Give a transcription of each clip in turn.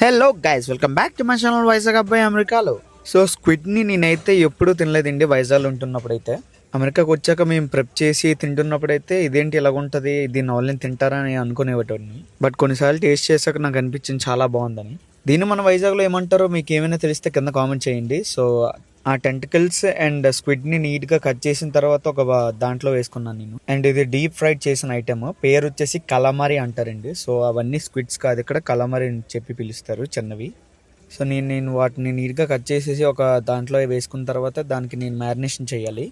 Hello guys, welcome back to my channel Vizag అబ్బాయి అమెరికాలో. So స్క్విడ్ని నేనైతే ఎప్పుడూ తినలేదండి వైజాగ్లో ఉంటున్నప్పుడైతే. అమెరికాకి వచ్చాక మేము ప్రెప్ చేసి తింటున్నప్పుడైతే ఇదేంటి ఇలాగుంటుంది, దీన్ని వాళ్ళని తింటారా అని అనుకునేవాడిని. బట్ కొన్నిసార్లు టేస్ట్ చేశాక నాకు అనిపించింది చాలా బాగుందని. దీన్ని మన వైజాగ్లో ఏమంటారో మీకు ఏమైనా తెలిస్తే కింద కామెంట్ చేయండి. సో ఆ టెంటికల్స్ అండ్ స్క్విడ్ని నీట్గా కట్ చేసిన తర్వాత ఒక దాంట్లో వేసుకున్నాను నేను. అండ్ ఇది డీప్ ఫ్రైడ్ చేసిన ఐటమ్, పేరు వచ్చేసి కలమారి అంటారండి. సో అవన్నీ స్క్విడ్స్ కాదు, ఇక్కడ కలమారి అని చెప్పి పిలుస్తారు చిన్నవి. సో నేను వాటిని నీట్గా కట్ చేసేసి ఒక దాంట్లో వేసుకున్న తర్వాత దానికి నేను మ్యారినేషన్ చేయాలి.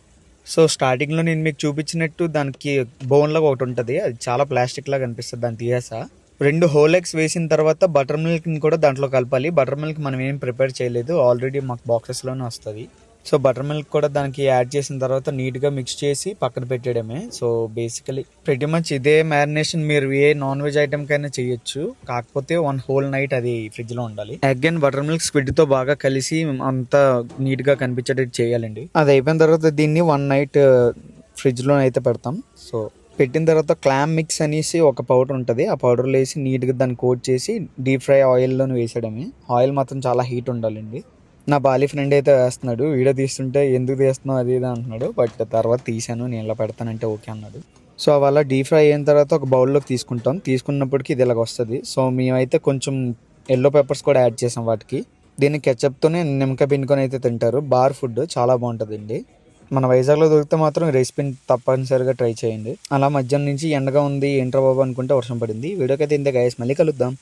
సో స్టార్టింగ్లో నేను మీకు చూపించినట్టు దానికి బోన్ లాగా ఒకటి ఉంటుంది, అది చాలా ప్లాస్టిక్ లాగా అనిపిస్తుంది. దాన్ని తీసేసా. 2 హోల్ ఎగ్స్ వేసిన తర్వాత బటర్ మిల్క్ని కూడా దాంట్లో కలపాలి. బటర్ మిల్క్ మనం ఏం ప్రిపేర్ చేయలేదు, ఆల్రెడీ మాకు బాక్సెస్లోనే వస్తుంది. సో బటర్ మిల్క్ కూడా దానికి యాడ్ చేసిన తర్వాత నీట్గా మిక్స్ చేసి పక్కన పెట్టేయడమే. సో బేసికలీ pretty మచ్ ఇదే మ్యారినేషన్ మీరు ఏ నాన్ వెజ్ ఐటమ్ కైనా చేయొచ్చు, కాకపోతే 1 హోల్ నైట్ అది ఫ్రిడ్జ్లో ఉండాలి. ఎగ్ అండ్ బటర్ మిల్క్ స్క్విడ్తో బాగా కలిసి అంతా నీట్గా కనిపించేటట్టు చేయాలండి. అది అయిపోయిన తర్వాత దీన్ని 1 నైట్ ఫ్రిడ్జ్లో అయితే పెడతాం. సో పెట్టిన తర్వాత క్లామ్ మిక్స్ అనేసి ఒక పౌడర్ ఉంటుంది, ఆ పౌడర్లో వేసి నీట్గా దాన్ని కోట్ చేసి డీప్ ఫ్రై ఆయిల్లోనే వేసేయడమే. ఆయిల్ మాత్రం చాలా హీట్ ఉండాలండి. నా బాలీ ఫ్రెండ్ అయితే వేస్తున్నాడు, వీడియో తీస్తుంటే ఎందుకు తీస్తున్నావు అది ఇది అంటున్నాడు. బట్ తర్వాత తీసాను, నేను ఇలా పెడతానంటే ఓకే అన్నాడు. సో అలా డీప్ ఫ్రై అయిన తర్వాత ఒక బౌల్లోకి తీసుకుంటాం. తీసుకున్నప్పటికీ ఇది ఇలాగ వస్తుంది. సో మేమైతే కొంచెం ఎల్లో పెప్పర్స్ కూడా యాడ్ చేసాం వాటికి. దీన్ని కెచప్తోనే నిమ్మకాయ పిండుకొని అయితే తింటారు. బార్ ఫుడ్ చాలా బాగుంటుందండి. మన వైజాగ్లో దొరికితే మాత్రం రెసిపీని తప్పనిసరిగా ట్రై చేయండి. అలా మధ్యాహ్నం నుంచి ఎండగా ఉంది ఏంట్రా బాబు అనుకుంటే వర్షం పడింది. వీడియోకి అయితే ఇంతే గైస్, మళ్ళీ కలుద్దాం.